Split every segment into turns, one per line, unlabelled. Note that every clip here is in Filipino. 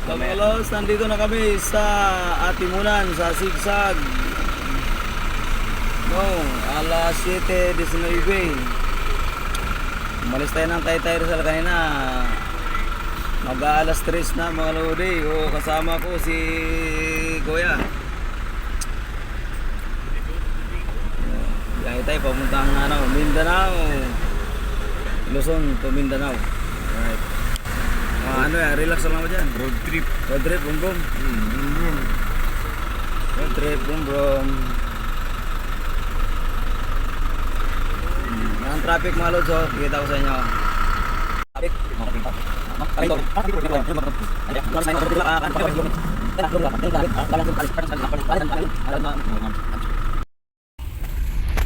Kamulos, nandito na kami sa Atimunan, sa Sigsag. No, alas 7:19. Umalis tayo ng Taytay Rizal kanina. Mag-aalas 3 na mga lodi. O, kasama ko si Kuya. Biyahe tayo pamuntang Mindanao. Luzon to Mindanao. Alright. Ano yan, relax lang ako dyan.
Road trip.
Road trip, brum brum. Road trip, brum brum. Ang traffic mga lods, oh. Kita ko sa inyo. Traffic.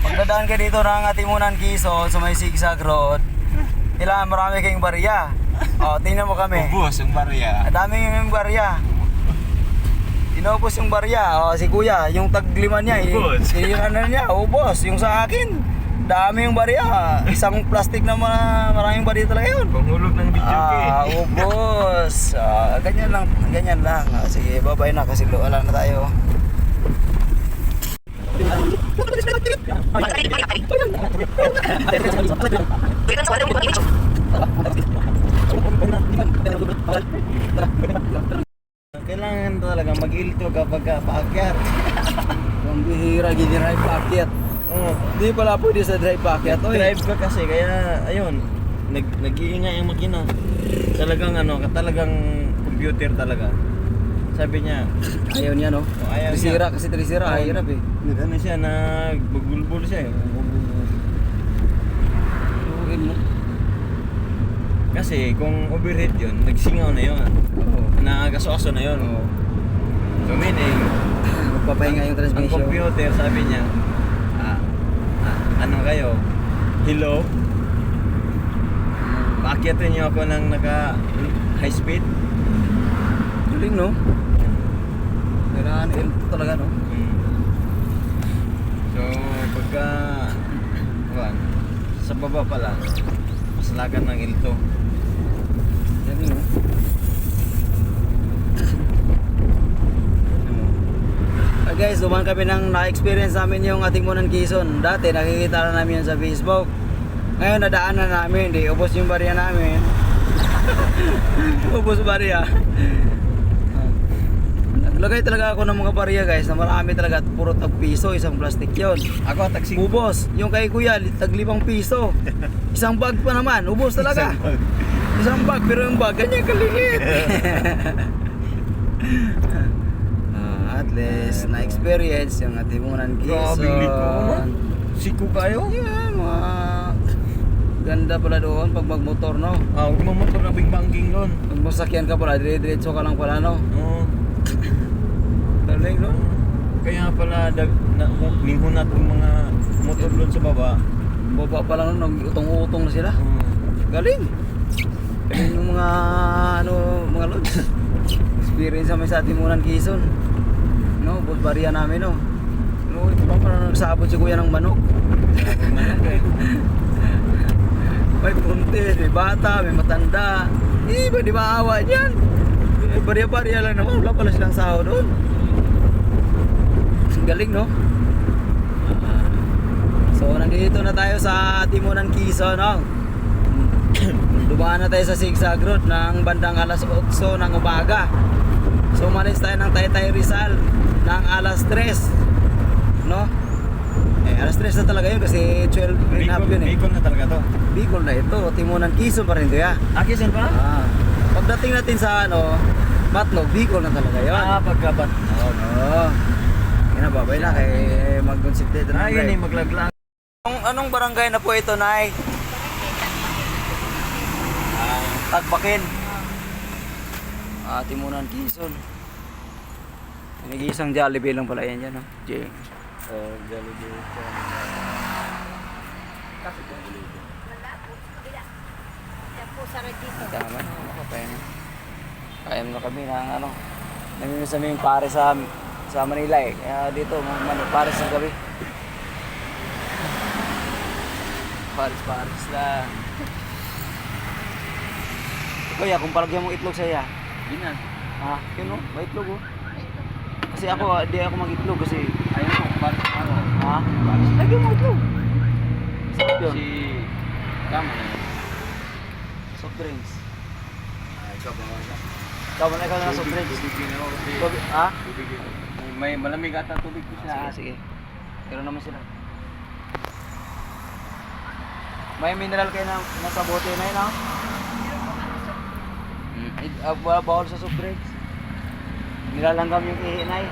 Pagdadaan ka dito ng Atimunan, Quezon, sa may Sigsag Road, marami kayong barya. O, tingnan mo kami.
Ubus yung barya.
Ang dami yung barya. Inubos yung barya. O, si Kuya, yung tag-5 niya.
Ubos.
Ano niya, ubos. Yung sa akin, dami yung barya. Isang plastic na maraming barya talaga yun.
Panghulog ng video
Ubos. Ganyan lang, ganyan lang. Sige, bye-bye na kasi wala na tayo.
Kailangan talaga mag-ilto kapag paakyat.
Ang bihira, gini-drive paakyat. Hindi pala pwede sa drive paakyat.
Drive ka kasi, kaya ayun, nag-iingay ang makina. Talagang computer talaga. Sabi niya,
Ayaw niya, no?
ayaw
Trisira
niya.
kasi trisira, hirap eh.
Ano siya, nagbugulbul siya eh.
Luhin mo.
Kasi kung overheat yun, nagsingaw na yun.
Oo.
Nagaso-aso na yun.
Oo.
So meaning,
Magpapahinga yung
ang
transmission.
computer sabi niya, ano kayo? Hello? Paakyatin niyo ako ng naka high speed?
Galing, no? Kailangan ilto talaga, no?
So, pagka sa baba pala, maslagan ng ilto.
Galing, no? Guys, dumaan kami ng na-experience namin yung Atimunan, Quezon. Dati nakikita na namin yan sa Facebook. Ngayon nadaanan namin, di ubos yung barya namin. Ubos barya. Naglagay talaga ako ng mga barya, guys, na marami talaga, puro tag-piso, isang plastic yon.
Ako taxi.
Ubos. Yung kay Kuya, tag-5 piso. Isang bag pa naman, ubos talaga. Isang bag, pero yung bag, ganyan kaliit. At least, na-experience yung Atimunan,
Grabe liko.
Quezon.
Siko kayo?
Yeah, mga ganda pala doon pag magmotor, no?
Huwag mamotor na bing-bangking doon.
Pag masakyan ka pala, dire-diretso ka lang pala, no?
Oo.
Galing, no?
Kaya pala nihunat yung mga motor doon sa baba.
Baba pa lang, no? Nag-utong-utong na sila. Galing! Galing yung mga lods. Experience namin sa Atimunan, Quezon. No, barya namin, no? No, ito pa parang nagsabot si Kuya ng manok. May punti, may bata, may matanda. Ba di maawa niyan? Barya-barya lang naman, wala pala silang sahod doon. Galing, no? So, nandito na tayo sa Atimunan, Quezon, no? Dumaan na tayo sa Sigsag Road ng bandang alas 8 ng umaga. So, umalis tayo ng Taytay Rizal ng alas 3, no? Alas 3 na talaga yun kasi 12 and a half yun eh.
Bicol na talaga to.
Bicol na ito, Atimunan, Quezon pa rin ito ya.
Quezon pa?
Pagdating natin sa Matnog, Bicol na talaga yun.
Pagkabat.
Oo. Kinababay na kay mag-concentrate na.
Yun yung maglaglag.
Anong barangay na po ito, Nay? Tagbakin. Atimunan, Quezon. Nag-iisang Jollibee lang pala yan dyan, no? Jing.
Jollibee.
Tama na, makapahinga. Kaya na kami ng namimiss namin yung pare sa Manila eh. Kaya dito, pares ng gabi. Pares lang. Kuya, kung palagyan mo itlog sa iya.
Yun na.
Ha? Yun o, may itlog o. Kasi ako, di ako mag-itlog kasi...
Ayun po, pares ako.
Ha? Lagyan mo itlog. Sarap yun.
Si... Tama na yun.
Soft drinks.
Ikaw pa mga.
Ikaw na ikaw na soft drinks.
Tubigin ako kasi...
Ha?
Tubigin. May malamig ata tubig ko siya.
Sige. Pero naman sila. May mineral kayo na nasa bote na yun ha? Bawal sa soft drinks. Nilalanggam yung ihinay.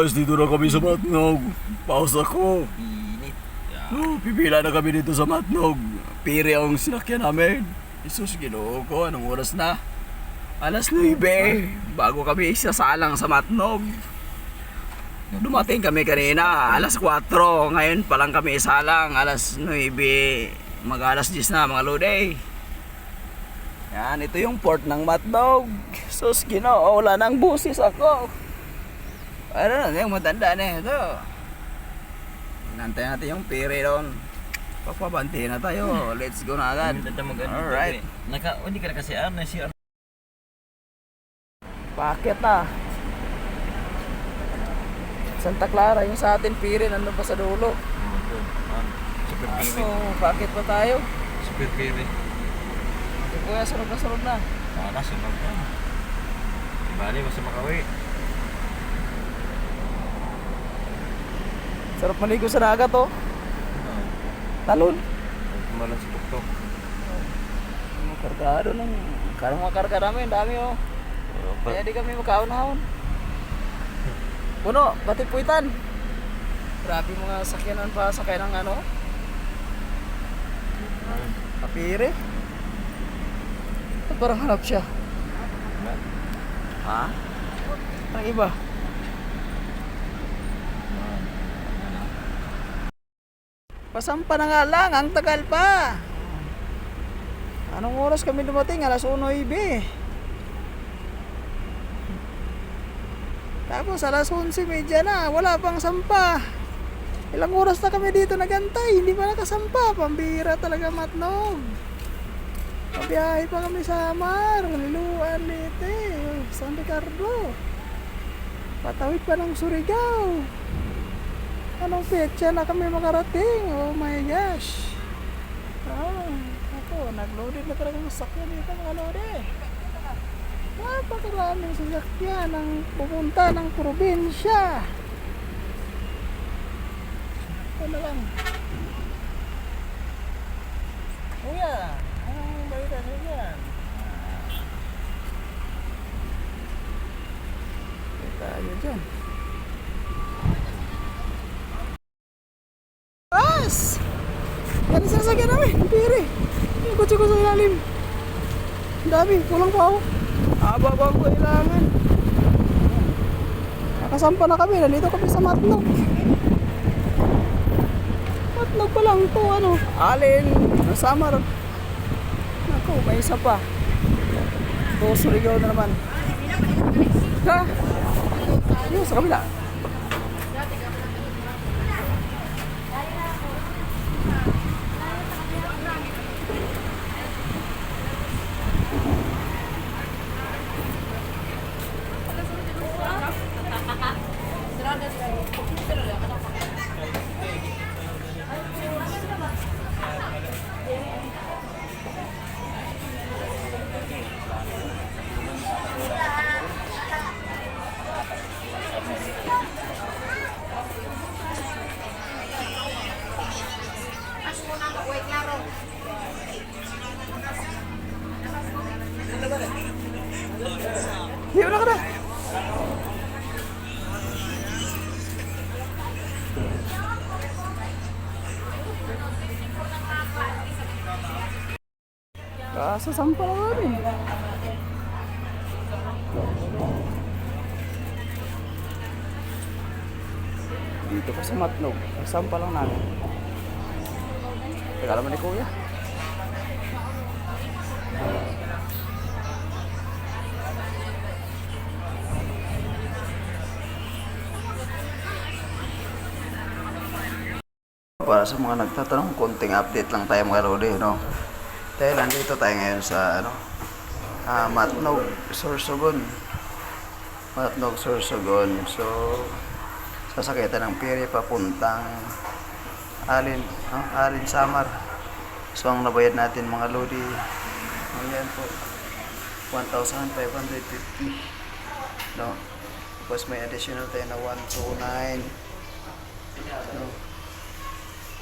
Guys, dito na kami sa Matnog. Pause ako.
Init.
Pipila na kami dito sa Matnog. Piri ang sinakyan namin. Isus, ginoo ko. Anong oras na? Alas 9. Bago kami isasalang sa Matnog. Dumating kami kanina. Alas 4. Ngayon pa lang kami isalang. Alas 9. Mag-alas 10 na mga lode. Yan, ito yung port ng Matnog. Sus, ginoo. Wala nang busis ako. Ano na, yung matanda na ito. Nantay natin yung pere doon. Papabanti na tayo. Let's go na agad. Alright.
Hindi ka na kasi ano, si
Paakyat na. Santa Clara, yung sa atin Piri, nandun pa sa dulo.
Super
So, paakyat pa tayo.
Super piri.
Ito kuya, sunod na.
Sana sunog na. Bali, basta makawi.
Sarap maligo sa dagat oh. Talon.
Kumalan sa tuktok.
Kargado ng mga karga namin, dami oh. Kaya di kami makaunahon. Puno, Katipuitan. Grabe mga sakyanan pa sakay ng ano. Kapire. Parang hanap siya. Ha? Ang iba. Pasampa na nga lang, ang tagal pa. Anong oras kami dumating? Alas 1:09. Tapos alas 11:30 na, wala pang sampa. Ilang oras na kami dito nagantay, hindi pa nakasampa. Pambira talaga Matnog. Pabiyahe pa kami sa Amar, Liluan, Leyte, San Ricardo. Patawid pa ng Surigao. Anong petsa na kami makarating? Oh my gosh. Ako, nag-loaded na talaga ng sakyan dito mga lode. Napakaraming sasakyan ang pupunta ng probinsya. Ito na lang. Kuya, anong balita sa yan? Tayo dyan. Bas! Yan ang sasakyan namin, piri. Yung kutsi ko sa ilalim. Ang dami, kulang pa ako. Haba ba ang kailangan? Nakasampa na kami, nandito kami sa Matnog. Matnog pa lang to, ano? Alin, Samar. Naku, may isa pa. Ito, Surigao na naman. Ha? Yun, sa kabila. Di na ka na. Kasasampa lang namin. Dito pa sa Matnog. Kasasampa lang namin. Teka naman ni Kuya. Para sa mga nagtatanong, konting update lang tayo mga lodi, no? Dahil nandito tayo ngayon sa Matnog, Sorsogon. Matnog, Sorsogon. So, sasakay tayo ng piri papuntang Alin, Alin, Samar. So, ang nabayad natin mga lodi, ayan po, 1,550. No? Tapos may additional tayo na 129. No?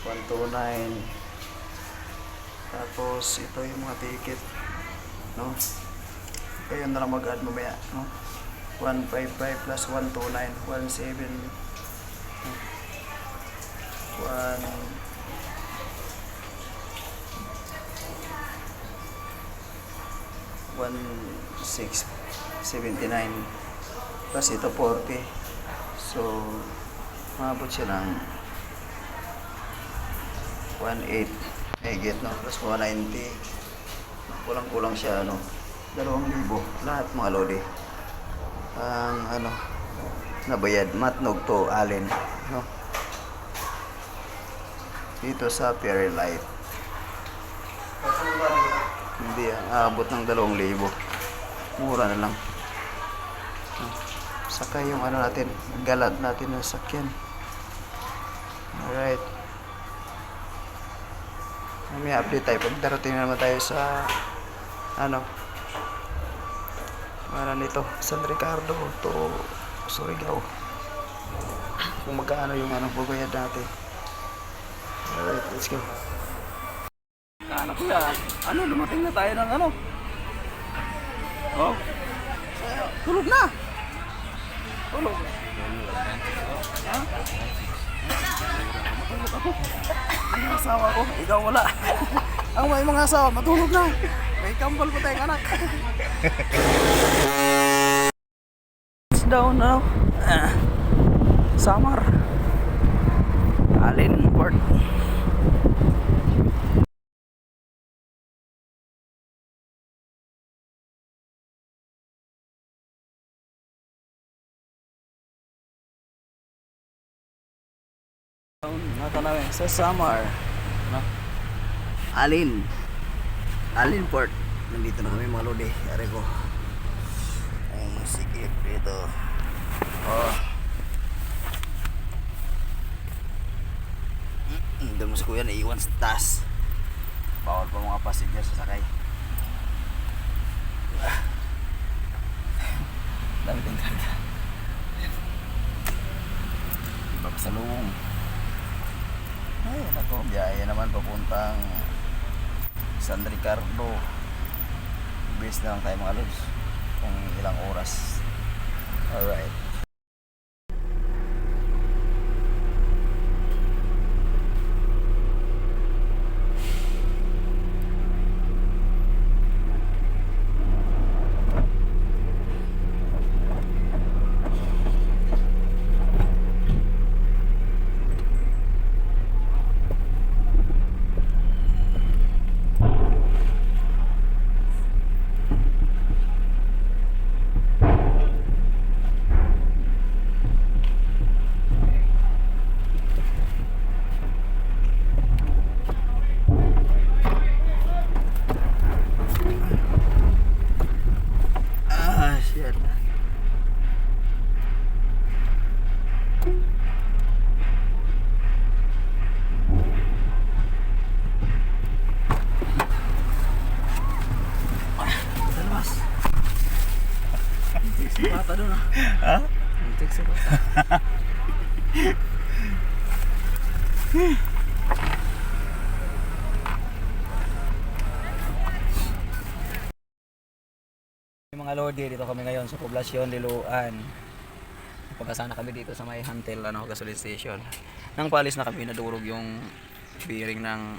129. Tapos ito yung mga ticket, no? Kayo na lang mag-add mamaya, no? 155 plus 129, 17, 1,679 plus ito 40. So maabot siya ng 1,800 higit, no? Plus 190. Kulang-kulang siya, ano? 2,000 lahat mga lodi. Ang nabayad Matnog to Alin, no? Dito sa Fairy Light. Hindi, aabot ng 2,000. Mura na lang. Saka yung ano natin, galat natin ng sakyan. Alright. May update tayo pag darating na naman tayo sa ano nito, San Ricardo to Surigao. Kung magkano yung bugayad natin. Alright, let's go.
Ano kuya? Ano, dumating na tayo ng ano? Oh. Tulog na. Tulog. Ha? Matulog ako. Ang mga asawa ko, ikaw wala. Ang may mga asawa, matulog na. May kambal pa tayong anak. It's down now. Samar. Alin Port. Nata namin sa Samar. Ano? Alin Port. Nandito na kami mga lodi. Ari ko. Ang sikip dito. Oh. Doon mo si kuya naiwan sa taas. Bawal pa mga passenger sa sakay. Dami tayong karga. Iba pa sa lung. Ay, nako, biyahe naman papuntang San Ricardo. Base na lang tayo mga lods. Kung ilang oras. Alright. Shit. Labas. Antik si bata doon ah. Ha? Antik si bata. Mga lodi, dito kami ngayon sa Poblasyon Liloan. Pagkasana kami dito sa may Hantel gasoline station. Nang palis na kami, nadurog yung bearing ng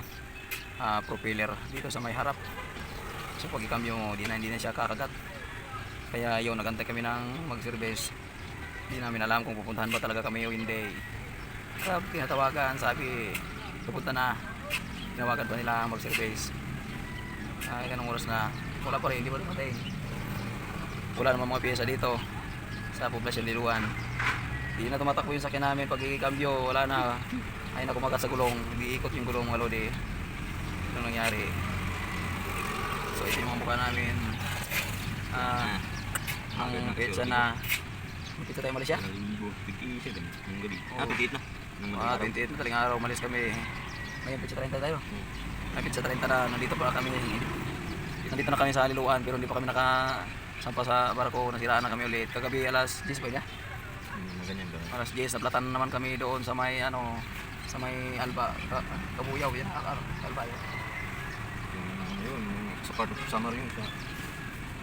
propeller dito sa may harap. So pag ikamyo mo, hindi na siya kakagat. Kaya yun, nagantay kami ng mag-service. Hindi namin alam kung pupuntahan ba talaga kami o hindi. Kaya tinatawagan, sabi pupunta na. Tinawagan pa nila mag-service. Ay, ganong oras na. Wala pa rin, hindi pa dumating. Wala naman mga piyesa dito sa Poblasyon Liloan. Hindi na tumatakbo yung sakyan namin. Pag ikambyo, wala na. Ay na kumagat sa gulong. Iikot yung gulong mga lodi. Ito nangyari. So ito yung mga mukha namin. Ang pizza na. Pizza tayo malis ya?
27 ng gabi.
Oo.
28 na.
28 na taling araw malis kami. Ngayon pizza 30 tayo. May pizza 30 na. Nandito pa kami. Nandito na kami sa Liloan pero hindi pa kami sampa sa barko, nasiraan na kami ulit. Kagabi alas 10 ba niya?
Ganyan ba?
Alas 10, naplatan naman kami doon sa may sa may Alba, Kabuyaw yan, Alba yun.
Yun, sa part of summer yun sa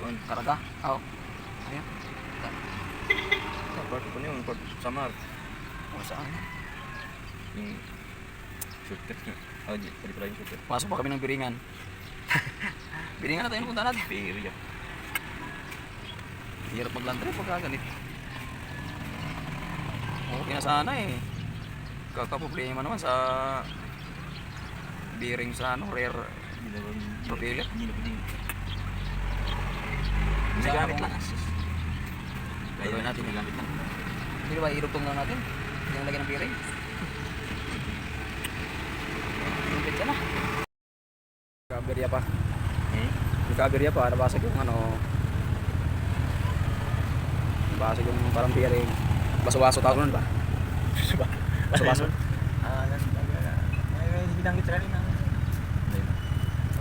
yun.
Karaga? Oo. Ayan.
Sa part of yun, part of summer.
O saan?
Yung shooter. Oh, pwede pala yung shooter.
Pasok pa kami ng Biringan. Biringan na tayo punta natin.
Area.
Hirap maglandry pagka ganito. Okay na sana eh. Kakaproblema naman sa bearing sa rear propeller.
Hindi na pwedeng.
Sa
Ginagamit
ano?
lang.
Gagawin natin.
Ginagamit lang.
Hindi ba irugtong lang natin? Hindi na lagyan ng bearing. Lupit ka na. Kaberya pa. Yung kaberya pa, nabasag yung
Basag yung parang bearing. Baso-baso tawag nun ba? Baso-baso.
Binanggit rin na.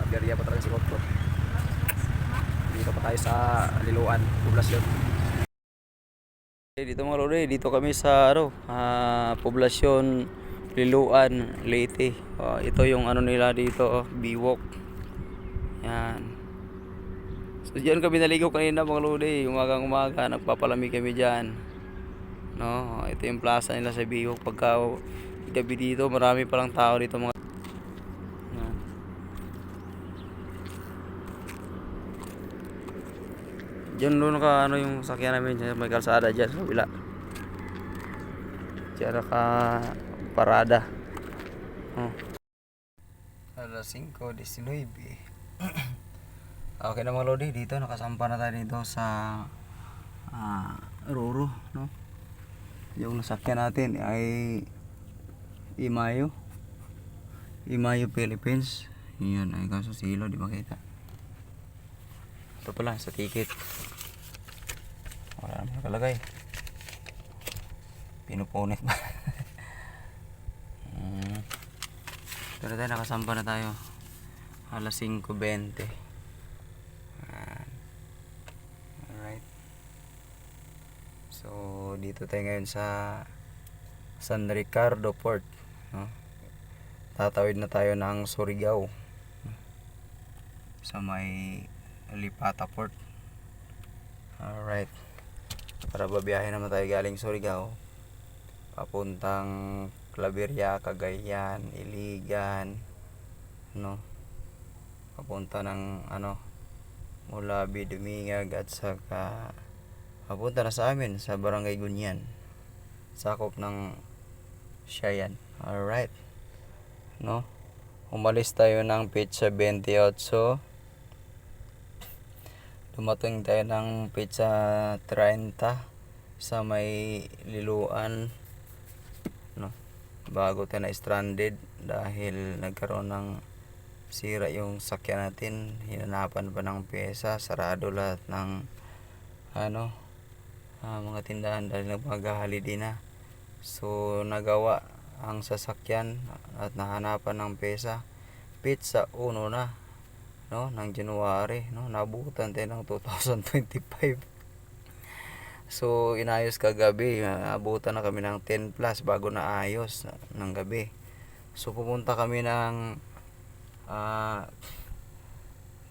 Beria pa talaga si Kotkot. Dito pa tayo sa Liloan, poblasyon. Dito mga lodi, dito kami sa poblasyon Liloan, Leyte. Ito yung ano nila dito, Biwok. Yan. So diyan kami naligo kanina mga lodi, umagang-umaga nagpapalamig kami diyan. No, ito yung plaza nila sa Biwok. Pagka gabi dito, marami palang tao dito mga. Yan. Diyan doon ka ano yung sakyan namin, may kalsada diyan sa kabila. Diyan ka parada. Oh. Alas 5:19. Okay na mga lodi, dito nakasampa na tayo dito sa Roro, no? Yung nasakyan natin ay Imayo Philippines. Yan ay kaso silo di makita. Ito pala sa ticket. Wala naman nakalagay. Pinupunit ba? Pero tayo nakasampa na tayo. Alas 5:20. Alright. So dito tayo ngayon sa San Ricardo Port, no? Tatawid na tayo ng Surigao sa may Lipata Port. Alright. Para babiyahe naman tayo galing Surigao papuntang Claveria, Cagayan, Iligan, no? Papunta ng Mulabi, Dumingag at saka papunta na sa amin sa Barangay Gunyan, sakop ng Siayan. Alright, no? Umalis tayo ng pizza 28, dumating tayo ng pizza 30 sa may Liloan, no? Bago tayo na stranded dahil nagkaroon ng sira yung sakyan natin. Hinanapan pa ng pyesa, sarado lahat ng mga tindahan dahil nagmag-holiday na. So nagawa ang sasakyan at nahanapan ng pyesa. Pizza 1 na, no, ng January, no, nabutan tayo ng 2025. So inayos kagabi, abutan na kami ng 10 plus bago naayos ng gabi. So pupunta kami ng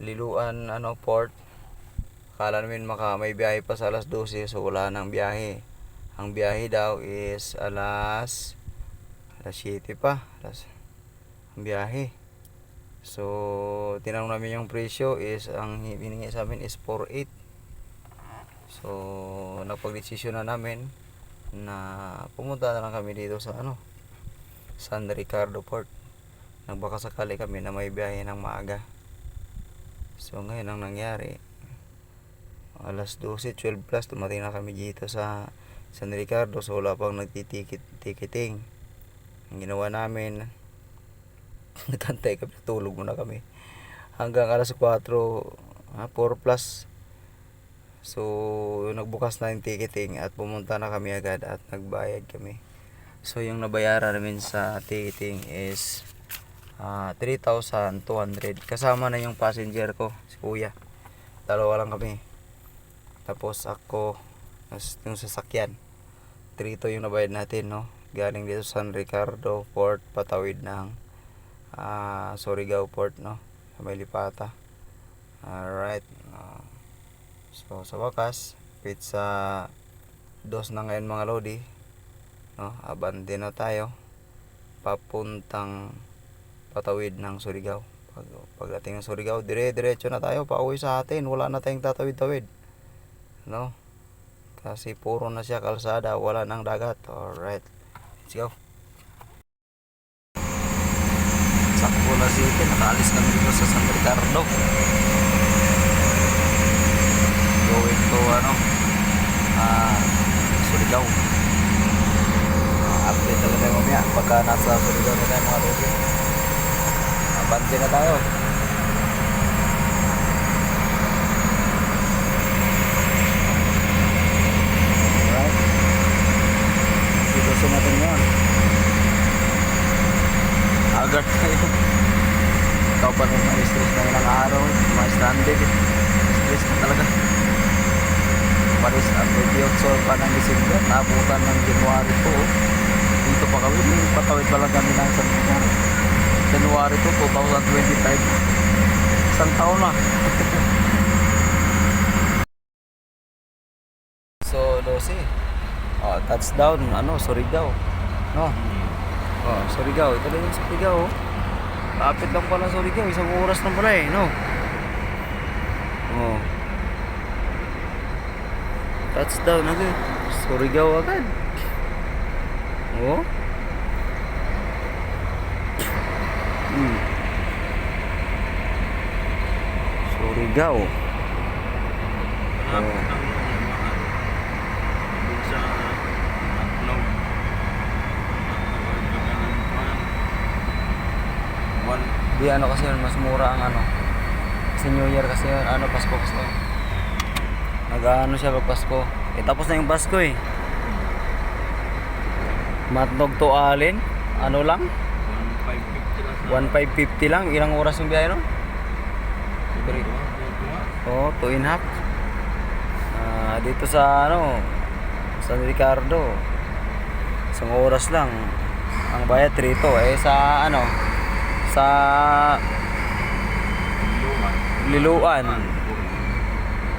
Liloan Port. Akala namin may biyahe pa sa alas 12, so wala nang biyahe. Ang biyahe daw is alas 7 pa. Ang biyahe. So tinanong namin yung presyo, is ang hiningi sa amin is 4.8. So napagdesisyon na namin na pumunta na lang kami dito sa San Ricardo Port. Nagbaka sakali kami na may biyahe ng maaga. So ngayon ang nangyari, alas 12 plus dumating na kami dito sa San Ricardo. So wala pang nagtitikit-ticketing. Ang ginawa namin, nagkantay kami, tulog muna kami hanggang alas 4 plus. So nagbukas na yung ticketing at pumunta na kami agad at nagbayad kami. So yung nabayaran namin sa ticketing is 3,200, kasama na yung passenger ko, si kuya. Dalawa lang kami. Tapos ako, yung sasakyan, 3,200 yung nabayad natin, no? Galing dito sa San Ricardo Port, patawid ng Surigao Port, no? Sa may Lipata. Alright. So sa wakas, pizza 2 na ngayon mga lodi, no? Abante na tayo papuntang patawid ng Surigao. Pagdating ng Surigao, dire-diretso na tayo pauwi sa atin. Wala na tayong tatawid-tawid, no? Kasi puro na siya kalsada, wala nang dagat. Alright, let's go. Sakpo na city, nakaalis kami dito sa San Ricardo. Going to Surigao. Update talaga tayo mamaya pagka nasa Surigao na tayo mga lodi. Abante na tayo. ngayon. Agad tayo. Ikaw pa nung ma-stress na ilang araw, ma-stranded. Stress na talaga. Paris ang 28 pa ng December, naabutan ng January 2. Dito pa kami, patawid pa lang kami ng January 2, 2025. Isang taon na. So, 12. Oh, touchdown, Surigao. No? Oh, Surigao. Ito na yung Surigao. Lapit lang pala Surigao. Isang oras lang pala eh, no? Oh. Touchdown agad. Surigao agad. Oh. Surigao.
Malapit ang doon sa Matnog.
Di kasi yun, mas mura ang kasi New Year kasi yun, Pasko. Nag-ano siya pag Pasko. Tapos na yung Pasko eh. Matnog to Alin, lang?
1,550 lang.
1,550 lang. Ilang oras yung biyahe no? 2.5. Dito sa San Ricardo, isang oras lang. Ang bayad 3 to. Sa sa Liluan.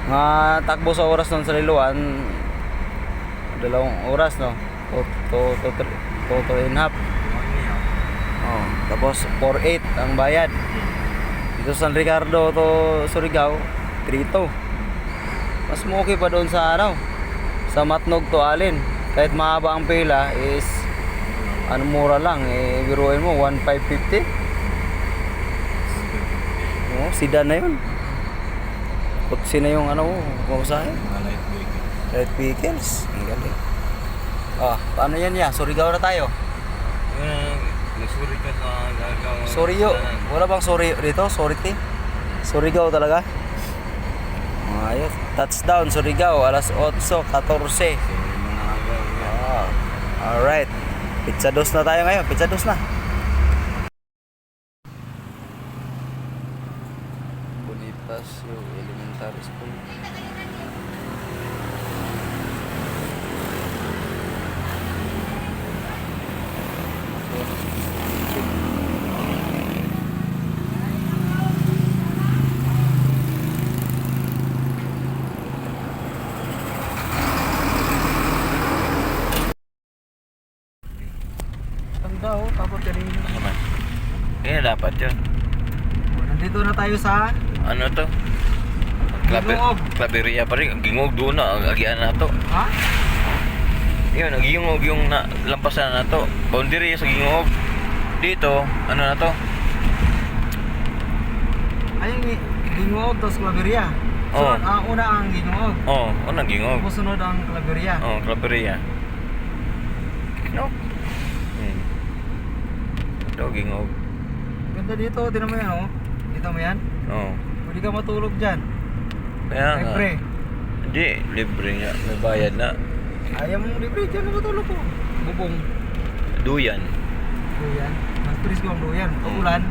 Nga takbo sa oras nun sa Liluan, 2 oras no? 2.5. Oh, tapos 4.8 ang bayad. Dito sa San Ricardo to Surigao, 3.2. Mas okay pa doon sa sa Matnog to Alin. Kahit mahaba ang pila is mura lang biruin mo 1,550. Oh, sedan na yun. Kutsi na yung kumasahe. Light vehicles. Ang galing. Paano yan ya? Surigao na tayo.
Nasuri ka sa gagawa.
Sorry wala bang sorry dito? Surigao talaga? Ayos. Touchdown Surigao, alas 8:14. Alright. Pizza dos na tayo ngayon. Pizza dos na. Bonifacio Elementary School. Tapos kanina
naman. Kaya dapat yun.
nandito na tayo sa
Ano to?
Gingog.
Klaberia pa rin. Ang Gingog doon na. Agian na to.
ha?
Yun, ang Gingog yung lampasan na to. Boundary sa Gingog. Dito, ano na to?
Ayun Gingog tapos Claveria.
Oo.
Una ang Gingog.
Unang Gingog.
Tapos sunod ang Claveria.
Klaberia. No? Ito, Gingog.
Ganda dito, tinan mo yan Kita mo yan? Pwede ka matulog dyan.
Kaya nga.
Libre.
Hindi, libre nga. May bayad na.
Ayaw mong libre, dyan ka matulog ko. Bubong.
Duyan.
Duyan. Mas turis ko ang duyan. Ulan.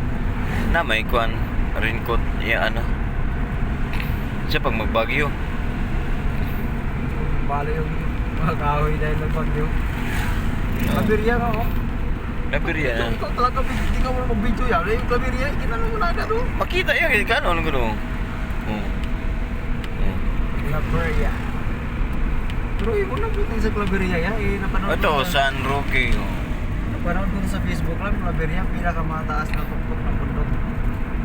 Na may kwan. Raincoat. Siya pag magbagyo.
Balo yung mga kahoy dahil nagbagyo. Claveria ka
Klaberia na.
Ikaw talaga, hindi ka mo mag-video yan. Yung Claveria, ikinanong mo na agad
Makita yan. Kano? Ano gano'n?
Claveria. Pero mo na buting sa Claveria yan. Napanood
Ito,
ko
San Roque.
napanood ko sa Facebook lang, Claveria, pinakamataas na tuktok ng bundok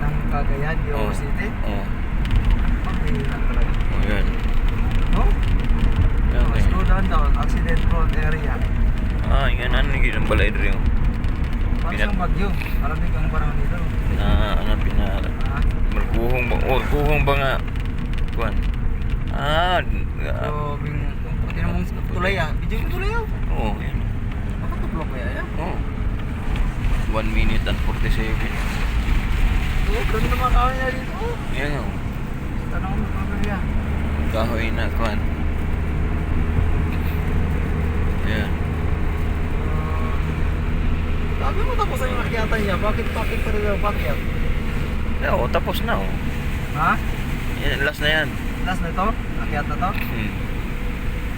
ng Cagayan, Iowa City. Pagpila talaga.
Yan.
No?
Yan eh.
Slow down, accident prone area.
Yan. Ano yung ginang balay rin?
Parang siyang bagyo. Malamig ang parang dito.
Markuhong ba? Markuhong ba nga? Kuan.
So, pati namang tulay Video ko tulay
Yan.
Nakatublok kaya yan?
1 minute and 47.
Ganun naman kahoy niya dito.
Yan o.
Tanong mo Claveria.
Kahoy na kuan. Yan.
natin niya. Bakit pa rin daw? Bakit?
Oo, tapos na oh.
Ha?
Yan, last na yan.
Last na to? Akyat na to?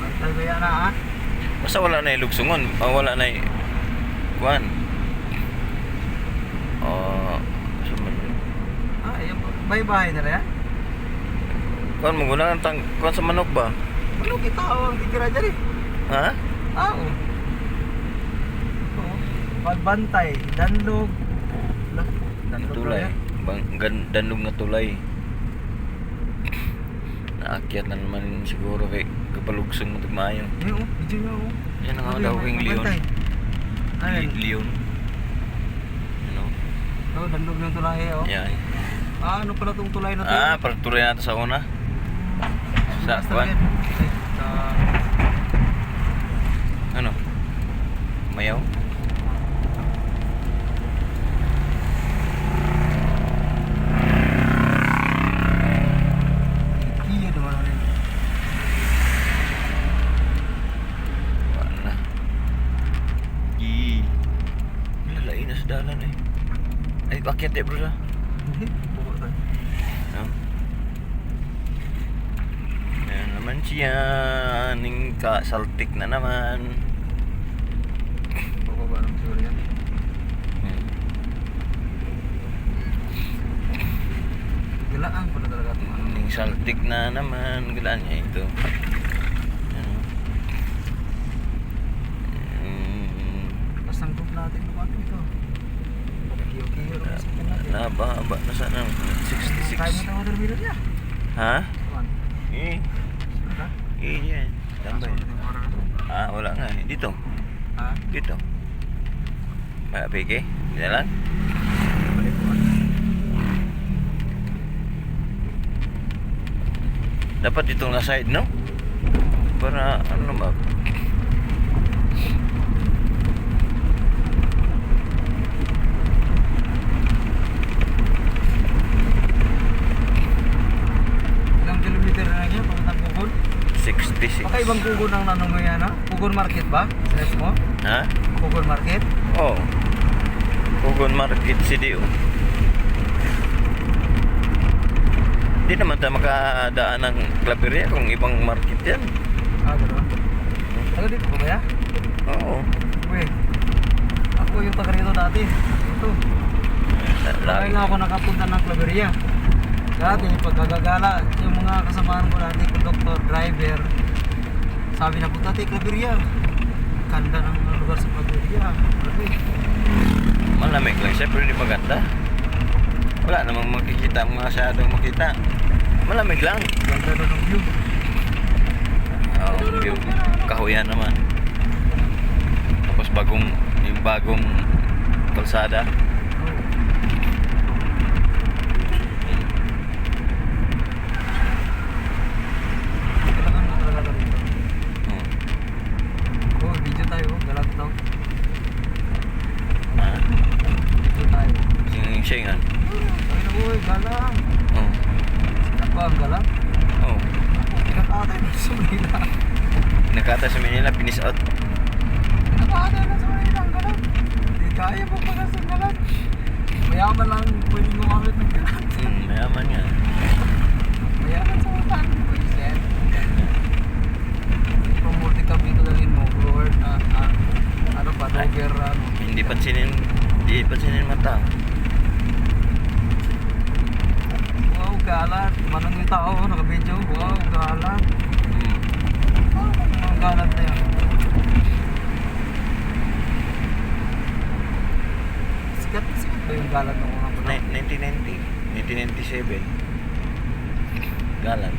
Bantay ba yan na ha?
Basta wala na yung lugsungon. Wala na yung... Kuan.
Yung bahay-bahay nila yan?
Kuan, menggunakan kuan sa manok ba?
Ano kita ang titira dyan eh?
Ha?
Oo. Oo. Pagbantay, danlog. Danlog
Tulay.
yan.
Danlog nga tulay. Naakyat na naman siguro kay kapalugsong mo tagmayo.
Oo, medyo nga oo.
Yan ang daw yung leon.
Ay,
Leon. Ano?
oh, danlog yung tulay oh.
Yan.
Ano pala tong tulay na to?
Para tulay natin sa una. Sa
Basta
kuan.
yan. Sa...
Ano? Mayaw?
Iya naman ulit.
Wala. Lalain na sa dalan eh. Ay, akyat eh bro sa.
Buko tayo.
No? Ayan naman siya. Ning kasaltik na naman.
Buko ba ng siguro yan? Galaan pala talaga ito.
Ning saltik na naman. Galaan niya ito. Ano?
Pasang group natin lumaki ito. Kiyo-kiyo rin sa akin natin.
Naba na sana. 66.
Kaya mo tayo watermelon niya.
Ha?
Kuwan. Ha?
Yan. Tambay. Wala nga eh. Dito.
Ha?
Dito. Peke. Jalan.
Balik ko.
Dapat dito nga side, no? Para ano ba?
Ilang kilometer na lang yan papuntang Kugon?
66.
Baka ibang Kugon ang nanong mo yan ha? Kugon Market ba? Stress mo?
Ha?
Kugon Market?
Oh. Kugon Market City. Hindi naman tayo makadaan ng Claveria kung ibang market yan.
Gano'n. Taga dito ba ya?
Oo.
Uy. Ako yung taga rito dati. Ito. Lagi nga ako nakapunta ng Claveria. Dati, pagkagagala, yung mga kasamahan ko dati, conductor, driver, sabi na punta tayo Claveria. Ganda ng lugar sa Claveria. Grabe.
Malamig lang siya pero hindi maganda. Wala namang makikita, masyadong makita. Malamig lang.
Ganda doon ng view.
Yung kahuyan naman. Tapos yung bagong kalsada.
Kailangan mo talaga dito.
Hmm.
Oh, video tayo. Galag daw.
Ah,
Video tayo.
yung Shengan.
Ay na boy, galang.
Oh.
Sikat ba ang galang?
Oh.
Pinakatay na sa Manila.
Nakata sa Manila, finish out.
Pinakatay na sa Manila ang galang. Hindi kaya mo pala sa galang. Mayaman lang pwedeng gumamit ng galang.
Mayaman nga.
Mayaman sa utang. Pwede. Kung multi-cam dito lang mo, blower na, ano ba, dogger, ano.
Hindi pansinin mata.
Wow, galat. Manang yung tao, naka-video. Wow, galat. Ang galat na yan. Sikat ba yung galat ng unang panahon?
1997. Galan.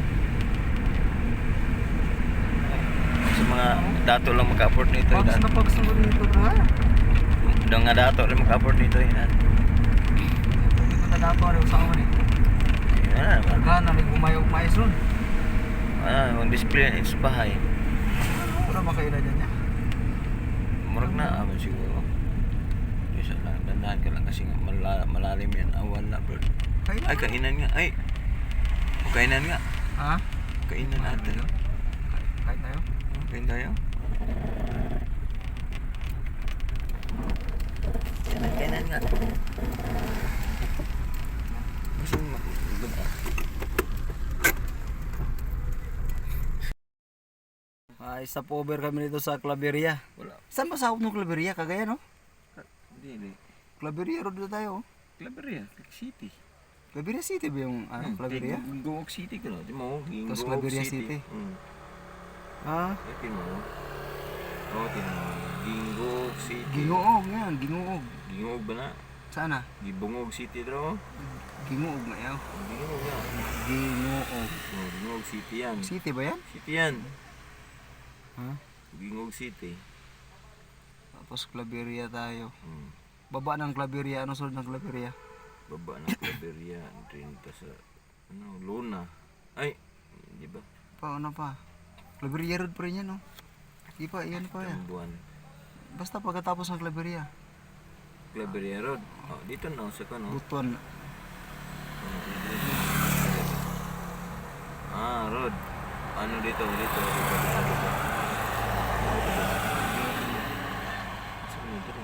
Sa mga dato lang mag-afford nito.
Pags na pags na dito na.
Dang nga dato lang mag-afford nito. Yan.
Hindi ko na dato rin sa akin eh.
Yan.
Gana, may gumayo-mais ron.
Ang display yan, it's bahay.
Wala ba kayo na dyan niya?
Murag na aman siguro. Isa lang, dandahan ka lang kasi nga malalim yan. Wala bro. Ay, kainan nga. Ay, kainan nga.
Ha?
Kainan natin.
Kahit tayo?
Kain tayo. Kainan nga.
Ay, stopover kami dito sa Claveria.
Wala.
Saan ba sa ng Claveria? Cagayan, no?
Hindi.
Claveria road na tayo. Oh.
Claveria, City.
Claveria City ba yung Claveria?
Gingoog City ka na. Di mo, Gingoog
Tapos Claveria City. Ah,
Eh, tino. Oh, tino. Gingoog City.
Gingoog yan, Gingoog.
Gingoog ba na?
Sana?
Gibungog City daw.
Gingoog na yan.
Gingoog na.
Gingoog.
Oh, Gingoog City yan.
City ba yan?
City yan.
Ha?
Gingoog City.
Tapos Claveria tayo.
Hmm.
Baba ng Claveria, ano sunod ng Claveria?
Baba ng Claveria. Rin pa sa, Luna. Ay, di ba?
Ano pa? Claveria road pa rin yan, no? Di pa, yan pa yan.
Buwan.
Basta pagkatapos ng Claveria.
Claveria Road. Oh, dito na sa kano.
Buton.
Road. Ano dito? Saan dito?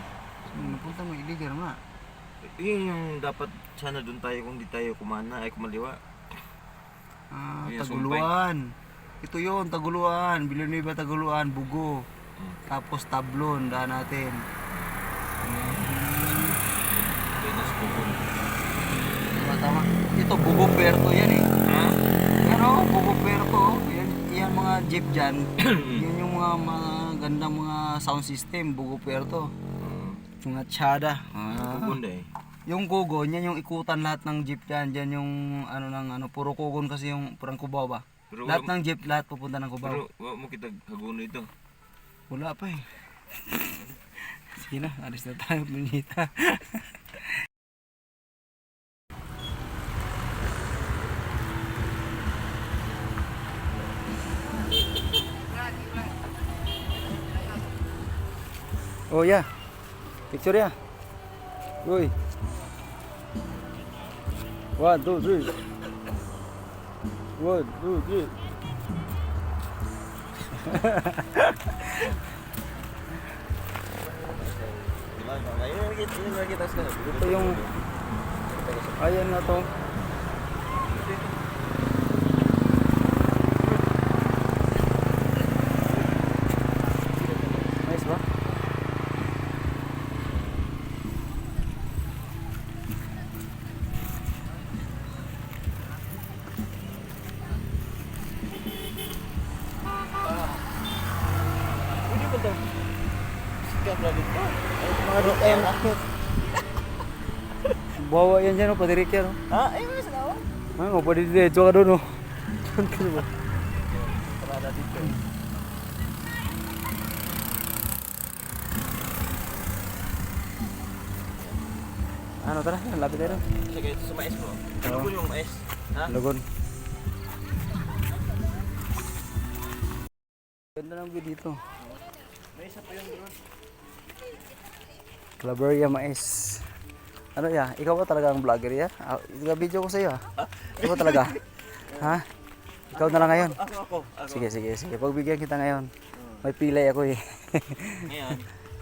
Napunta mo illegal nga.
Yun yung dapat sana doon tayo kung di tayo kumana ay kumaliwa. Ayan,
Taguluan. Ito yun, Taguluan. Villanueva, Taguluan, Bugo. Tapos Tablon, daan natin.
Pinas Bukon.
Tama. Ito, Bugo Puerto yan eh.
Ha?
Yan o, Bugo Puerto. Yan mga jeep dyan. Yan yung mga magandang mga sound system, Bugo Puerto. Mga tsyada.
Bukon eh.
Yung kugon, yan yung ikutan lahat ng jeep yan. Yan yung puro kugon kasi yung parang Cubao ba?
Pero
Lahat ng jeep, lahat pupunta ng Cubao.
Pero wag mo kita haguno ito.
Wala pa eh. Sige na, alis na tayo, Lunita. Oh ya, picture ya. Uy. 1, 2, 3. 1, 2, 3. Ito yung ayan na to. Nice ba?
Pwede ba ito? Sikat na dito.
Mga RM akit. Bawa yan dyan, no? Patirik yan, no?
Ha? Ay, mas na
Ay, mo pwede diretso ka doon, no?
Parada dito.
Ano, tara, lapit tayo.
Sige, ito sa mais bro. Ano
Oo.
po yung mais? Ha?
Lagon. Ganda ng view dito.
May isa pa yung bro.
Claveria Mais. Ano ya? Ikaw ba talaga ang vlogger ya? Video ko sa iyo ha. Ikaw talaga? Ha? Ikaw na lang ngayon.
Ako.
Sige. Pagbigyan kita ngayon. May pilay ako eh.
Ngayon,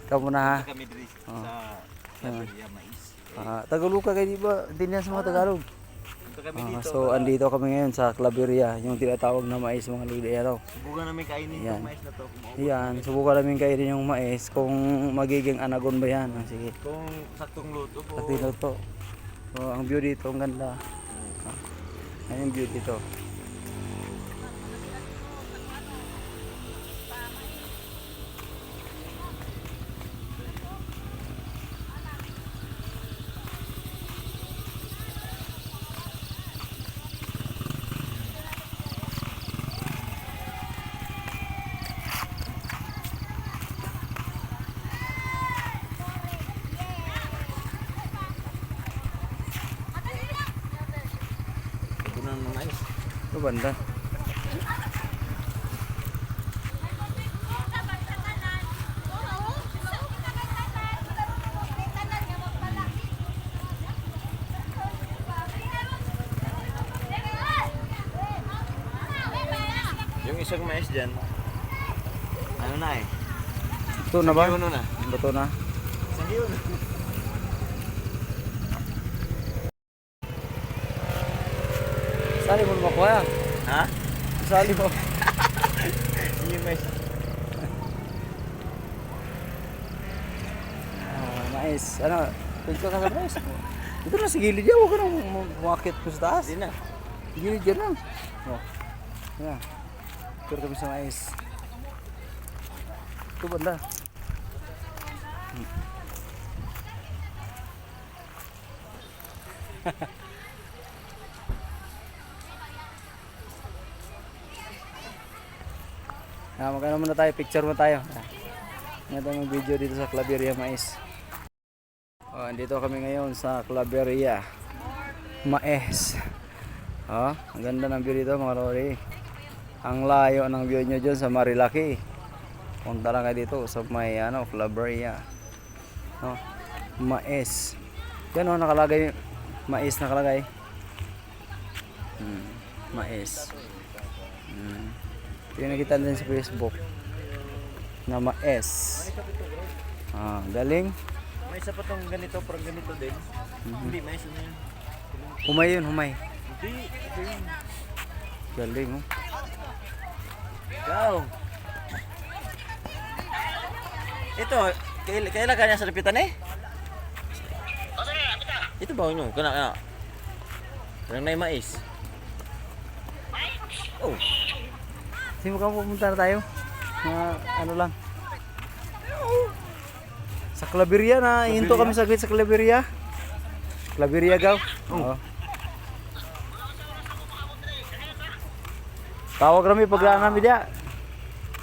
Ikaw muna ha.
kami dito sa Claveria Mais.
Tagaluka kayo di ba? Hindi niya sa mga Tagalog.
Punta kami dito.
So andito kami ngayon sa Claveria, yung tinatawag na mais mga lodi araw.
Subukan namin kainin
Yan.
itong mais na to. Kung maubos.
Yan, subukan namin kainin yung mais kung magiging anagon ba yan. Sige.
Kung saktong luto po.
Sa to. So ang view dito ang ganda. Ayan yung view dito.
Ito ng mais.
Ito banda.
Yung isang mais dyan, ano na eh?
Ito na ba?
Ano na?
Ito na.
Isang yun.
Sali mo makuha.
Ha?
Sali mo.
Yung mais.
mais. Ano, picture ka sa mais. Dito na sa gilid yan, huwag ka nang umakit ko sa taas.
Hindi na.
Gilid yan lang. Oh. Yan. Picture kami sa mais. Ito banda. Magkano muna tayo, picture mo tayo. Ngayon tayo mag-video dito sa Claveria Mais. Andito kami ngayon sa Claveria Mais. Ang ganda ng view dito mga lodi. Ang layo ng view nyo dyan sa Marilaki. Punta lang kayo dito sa may Claveria. Mais. Yan nakalagay. Mais nakalagay. Mais. Yung nakita din sa Facebook na mais. Galing.
May isa pa tong ganito, parang ganito din. Hindi, may isa na yun.
Humay yun, humay.
Hindi, ito yun.
Galing, oh.
Ikaw. Ito, kailan kanya sa lapitan eh? Ito ba nyo? Kana. Parang na yung mais. Oh.
Sige mo ka pupunta na tayo. Ano lang. Sa Claveria na, hinto kami saglit sa Claveria. Claveria gaw. Oo. Tawag kami paglaan namin diya.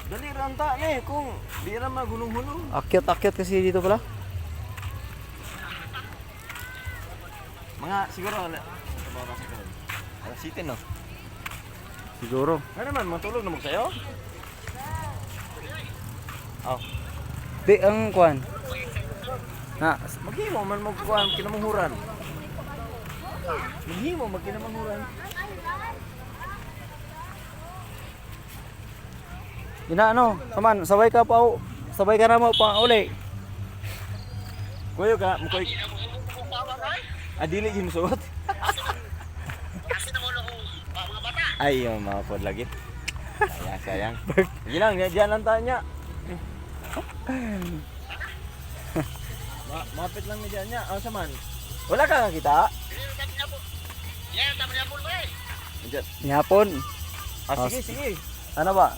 Dali ranta eh, kung di na magulong-hulong.
Akyat kasi dito pala.
Mga siguro, alas 7 no?
Siguro.
Ano naman, matulog na mo sa'yo? Oh.
Di ang kwan.
Maghimo man mo kuhan kinamanghuran. Maghimo magkinamanghuran.
Saman, sabay ka na mo pa uli.
Kuya ka, mukoy. Dili gyud suot. Ay, yung mga pod lagi. Sayang. Gilang, diyan lang tayo niya. Mapit lang ni diyan niya. Ang saman. Wala ka kakita? Diyan.
Nyapon.
Sige.
Ano ba?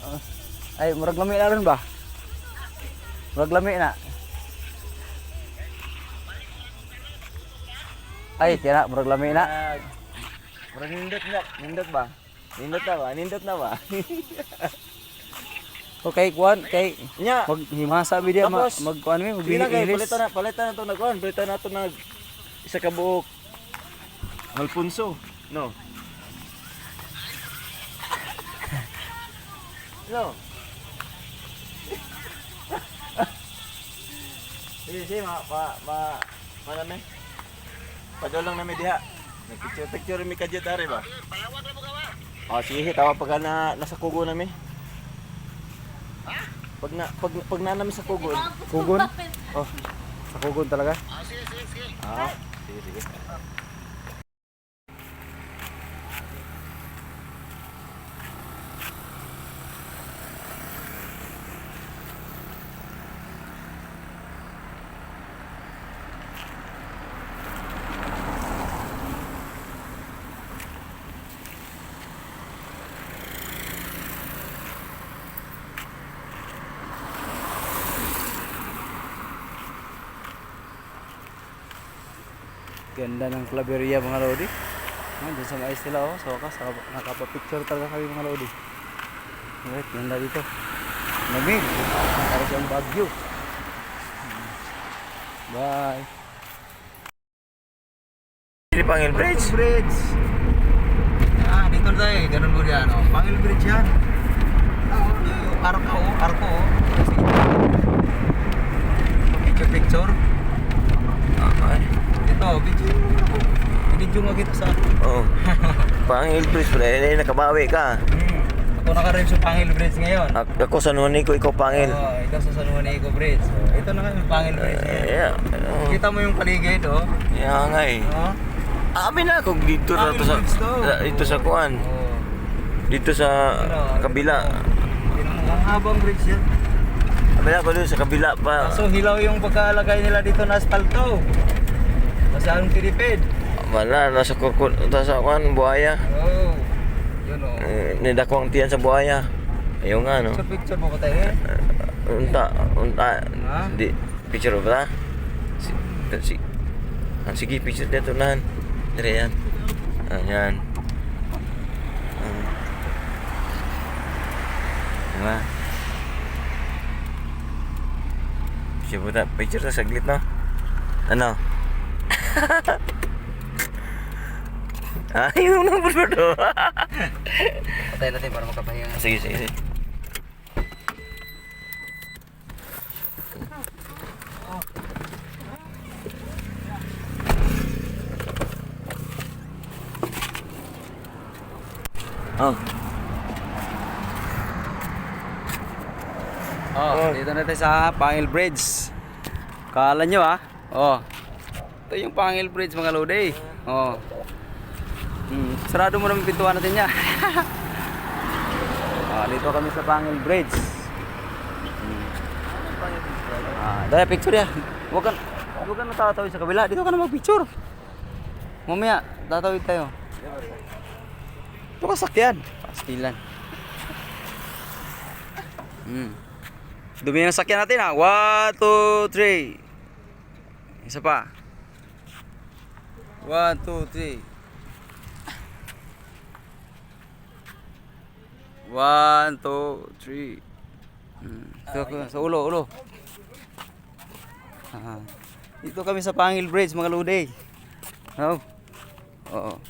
Ay, murag lami na rin ba? Murag lami na. Ay, tira, murag lami na.
Murag nindot ba? Nindot na ba?
Okay, kwan, kay
Nya.
maghimasa mi diya
Tapos,
magkuan mi,
Sige na kayo,
magbilis.
palitan na to na kuhan. Palitan na to na isa ka buok. Alfonso. No. No. Sige, namin. Padulong namin diha. Nagpicture mi kadyo tari ba? Sige, tawa pag nasa kugo namin. Pag na namin sa kugon.
Kugon? Oh, sa kugon talaga?
Sige.
Ganda ng Claveria mga lodi. Diyan sa mais nila sa wakas nakapapicture talaga kami mga lodi. Alright, ganda dito. Lamig. Para sa Baguio. Bye.
Pangil Bridge.
Dito na tayo. Ganun mo diyan. Pangil Bridge yan. Arko. Picture. Ito, video nga kita sa
Pangil Bridge, nakabawi ka.
Ako naka-ride sa Pangil Bridge ngayon.
Ako sa Nuni ko, ikaw Pangil.
Ikaw sa San Juanico Bridge. Ito na kami Pangil Bridge ngayon.
Yeah.
Kita mo yung paligid,
Yeah nga eh. Abi na kung dito na to sa dito sa kuan. Dito sa kabila.
Ang habang bridge yan.
Mamaya ko doon sa kabila pa.
So hilaw yung pagkalagay nila dito na asfalto. Masyadong tinipid.
Wala, nasa kurkul, nasa kuan, buhaya.
Oh. Yun oh.
Nidako ang tiyan sa buhaya. Ayaw nga, no?
Picture mo ko tayo eh.
Unta.
Ha?
Di, picture ba ta? Sige, picture dito nahan. Dire yan. Yan. Diba? Picture ta saglit, no? Ano? Ayaw na po do.
Patay natin para makapahinga.
Sige, sige. Oh.
Oh, dito na tayo sa Pangil Bridge. Kala nyo ah. Oh. Ito yung Pangil Bridge mga lodi. Oh. Sarado mo naman pintuan natin niya. Dito kami sa Pangil Bridge. Daya picture ya. Huwag ka na tatawid sa kabila. Dito ka na mag-picture. Mamaya, tatawid tayo. Ito ka sakyan. Pastilan. Dumi yung sakyan natin ha. 1, 2, 3. Isa pa. 1, 2, 3. 1, 2, 3. Sa ulo. Dito kami sa Pangil Bridge mga lodi. Oh. Oo.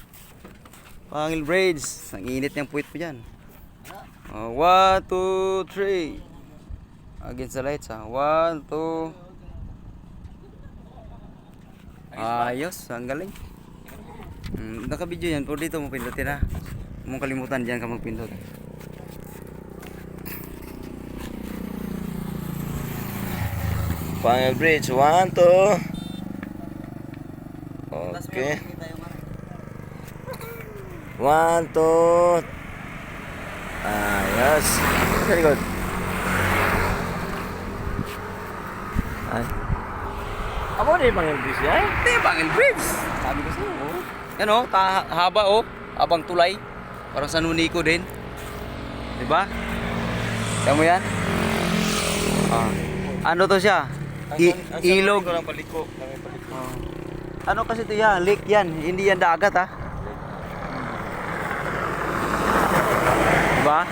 Pangil Bridge. Ang init ng puwit po dyan. 1, 2, 3. Against the lights ha. 1, 2. Ayos. Ang galing. Naka-video yan. Pero dito mo pindutin ha. Huwag mong kalimutan dyan ka magpindot.
Pangil Bridge, 1, 2. Okay. 1, 2. Ayos. Very good. Ay. Amo na yung Pangil Bridge yan?
Ito yung Pangil Bridge. Sabi ko sa'yo. Oh. Yan oh. Haba oh. Habang tulay. Parang sa Nunico din. Diba? Kaya mo yan? Ano to siya? Ilog.
Paliko.
Ano kasi ito yan? Lake yan. Hindi yan dagat ha. Diba?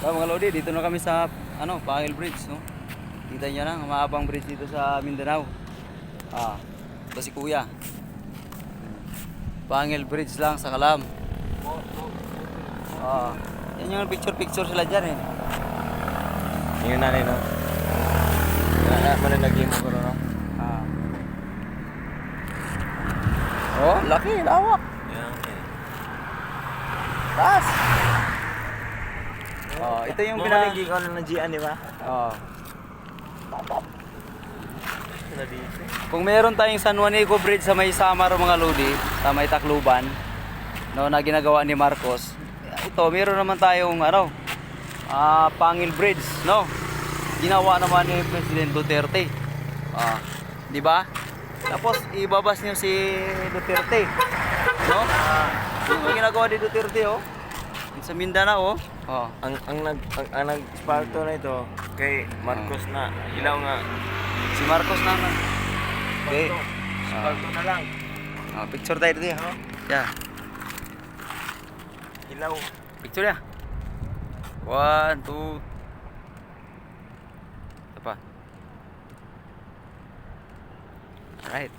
Mga lodi, dito na kami sa Pangil Bridge, no? Kita niyo na, mahabang bridge dito sa Mindanao. Ito si Kuya. Pangil Bridge lang sa Kalam. Yan yung picture sila dyan eh.
Yung nanay no? Mananagin mo ko no?
Oh, laki, lawak.
Yan eh.
Tas. Ito yung
Mamanagin ko na ng Gian, di ba?
Kung meron tayong San Juanico Bridge sa may Samar mga lodi, sa may Tacloban, no, na ginagawa ni Marcos. Ito, meron naman tayong Pangil Bridge, no? Ginawa naman ni President Duterte. Di ba? Tapos ibabas niyo si Duterte, no? Yung ginagawa ni Duterte, oh. Sa Mindanao, oh.
Ang nag-sparto na ito kay Marcos na ilaw nga.
Si Marcos na. Okay.
Sparto na lang.
Picture tayo dito, ha? Yeah.
Ilaw.
Picture ya. 1, 2. Apa? Alright.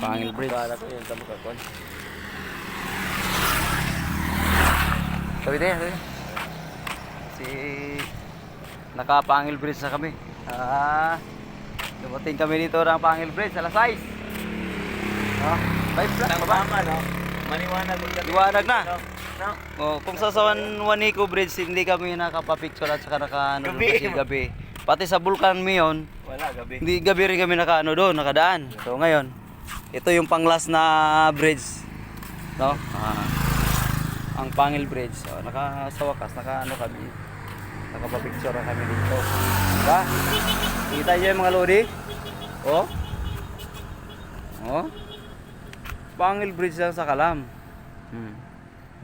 Pangil Bridge.
Para ko yung tamo kakon.
Sabi tayo. Si naka-Pangil Bridge na kami. Dumating kami dito ng Pangil Bridge, alas 6. 5 lang ba?
No? Maniwanag yung
Liwanag na.
No?
Kung sa San Juanico Bridge, hindi kami nakapapicture at saka naka-ano
Gabi.
kasi gabi. Pati sa Bulkan Mion,
Wala, gabi.
hindi gabi rin kami nakadaan. So ngayon, ito yung panglas na bridge. No? ang Pangil Bridge. So, sa wakas, kami. Nakapapicture na kami dito. Diba? Kita niyo yung mga lodi? Oh? Oh? Pangil Bridge lang sa Kalam.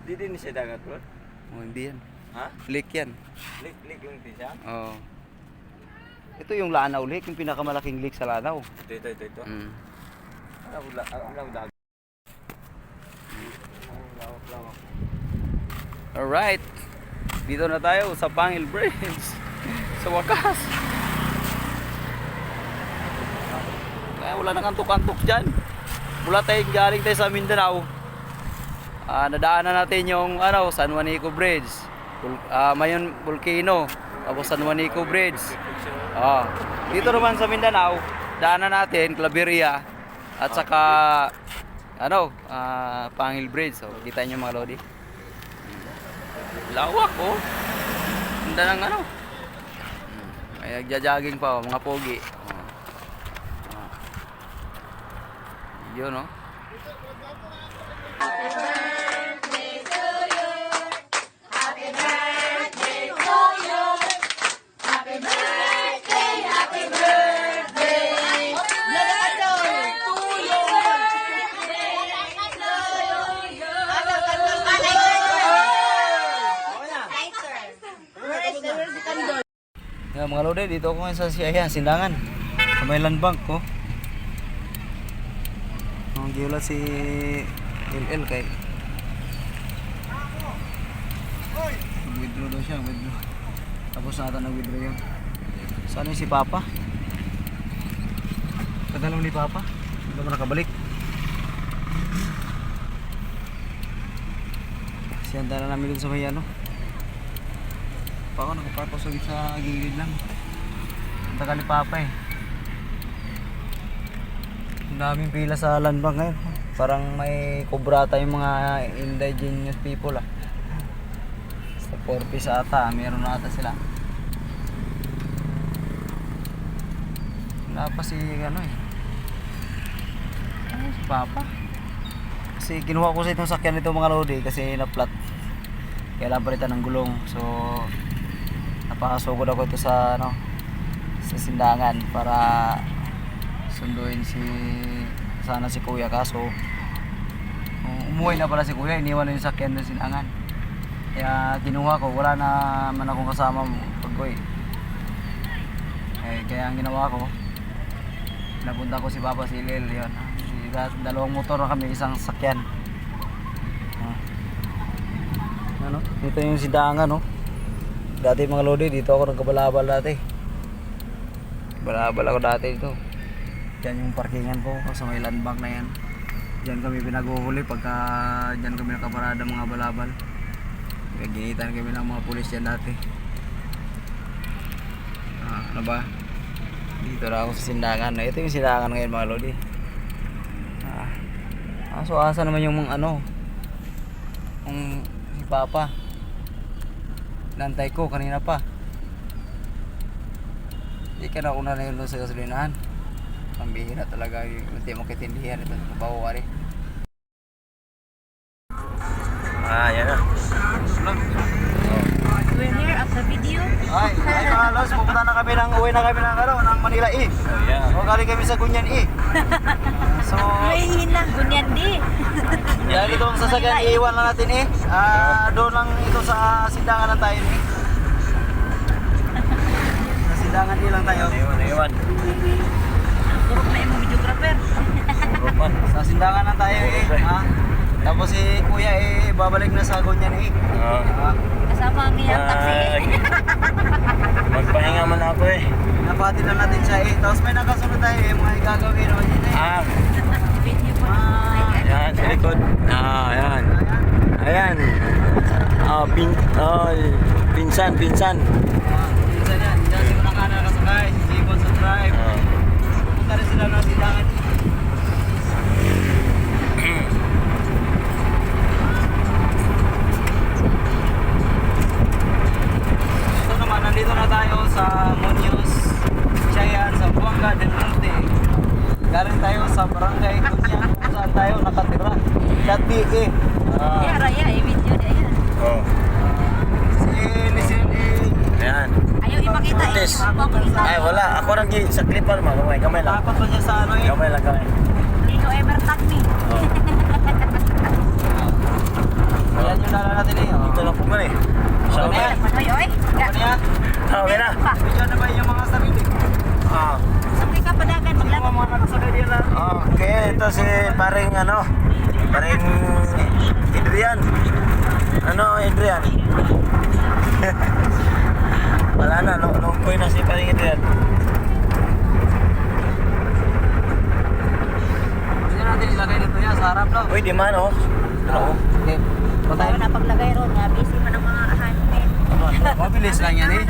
Di din siya dagat, bro.
Oh, hindi yan.
Ha?
Lake yan.
Lik yung siya?
Oh. Ito yung Lanao Lake, yung pinakamalaking lake sa Lanao.
Ito. Ang dagat.
Alright. Dito na tayo sa Pangil Bridge. Sa wakas. Kaya wala nang antok-antok dyan. Mula galing tayo sa Mindanao. Nadaanan natin yung San Juanico Bridge. Mayon Volcano. Tapos San Juanico Bridge. Dito naman sa Mindanao, daanan natin Claveria at saka Pangil Bridge. So, kita niyo mga lodi. Lawak oh. Ganda ng May nagja-jogging pa mga pogi. Yun oh. Mga lodi, dito ako ngayon sa Sindangan. Sa may land bank ko. Ang giulat si LL kay withdraw daw siya, withdraw. Tapos na ata nag-withdraw yun. Saan yung si Papa? Kadalaw ni Papa? Hindi ba nakabalik? Siyanda na namin dun sa may ako nakaparkosog sa gilid lang. Ang tagal ni Papa eh. Ang daming pila sa land bank ngayon. Parang may kubrata yung mga indigenous people Sa 4 piece ata, meron na ata sila. Wala pa si si Papa. Kasi kinuha ko sa itong sakyan nito mga lodi kasi na-flat. Kailangan palitan ng gulong. So napakasugod ako ito sa sa Sindangan para sunduin si Kuya, kaso umuwi na pala si Kuya, iniwan na yung sakyan ng Sindangan. Kaya kinuha ko, wala naman akong kasama pag-uwi. Kaya ang ginawa ko, napunta ko si Papa Silil, yun. Dalawang motor na kami, isang sakyan. Ito yung Sindangan Dati mga lodi, dito ako nagkabalabal dati. Balabal ako dati dito. Diyan yung parkingan ko sa may land bank na yan. Diyan kami pinaguhuli pagka diyan kami nakaparada mga balabal. Ginitan kami ng mga pulis dyan dati. Ano ba? Dito na ako sa Sindangan. Ito yung Sindangan ngayon mga lodi. So asa naman yung mga si Papa. Nantay ko kanina pa. Hindi ka na una na yun sa gasolinahan. Pambihira talaga yung hindi mo kitindihan ito. Mabaho ka rin.
Yan na.
We're here at the video.
Ay mga los, pupunta na kami uwi na kami ng Manila
Yeah.
O galing kami sa Gunyan So,
Ay, na, ganyan di.
yan ito ang sasakyan, iiwan lang natin doon lang ito sa Sindangan lang tayo Sa Sindangan lang tayo.
Iwan.
Puro na yung videographer.
Sa Sindangan lang tayo Tapos si Kuya babalik na sa Gunyan
Kasama ang iyang taxi.
Magpahinga man ako
Napati lang natin siya Tapos may nakasunod tayo mga igagawin naman yun
Video po.
Yan, sa likod. Ayan. Ayan. Pinsan.
Minsan yan, dyan si Manakana nakasakay, si Jibon sa drive. Pupunta rin sila ng Sindangan. Ito naman, nandito na tayo sa Muñoz, Chayan, sa Buanga del Norte. Galing tayo sa Barangay Gunyan kung saan tayo nakatira. Dati
Yeah, Raya, video. video di ayan.
Oh.
Si Lisin.
Ayan.
Ayaw ipakita eh.
Tes.
Ipakita.
Ay, wala. Ako lang sa clipper, ma. Gamay lang.
Dapat pa niya sa ano eh.
Gamay lang, gamay.
Dito ever tag me.
Oh.
Yan yung dala natin eh. Oh.
Ito lang po man eh. So,
Ano yan?
Manoy, oy.
Ano yan?
okay na.
Pa.
Bigyan na ba yung mga sarili?
Ah.
Sabay ka padagan
Yung
maglaba.
mga nakasabay din lang.
Okay, ito si paring ano, paring Adrian. Ano, Adrian? Wala na, lungkoy na si paring Adrian.
Hindi natin ilagay dito yan sa harap no?
Uy, di man oh. Ano?
Okay.
Tayo na paglagay ron nga busy man ang mga handmade.
Mabilis lang yan eh.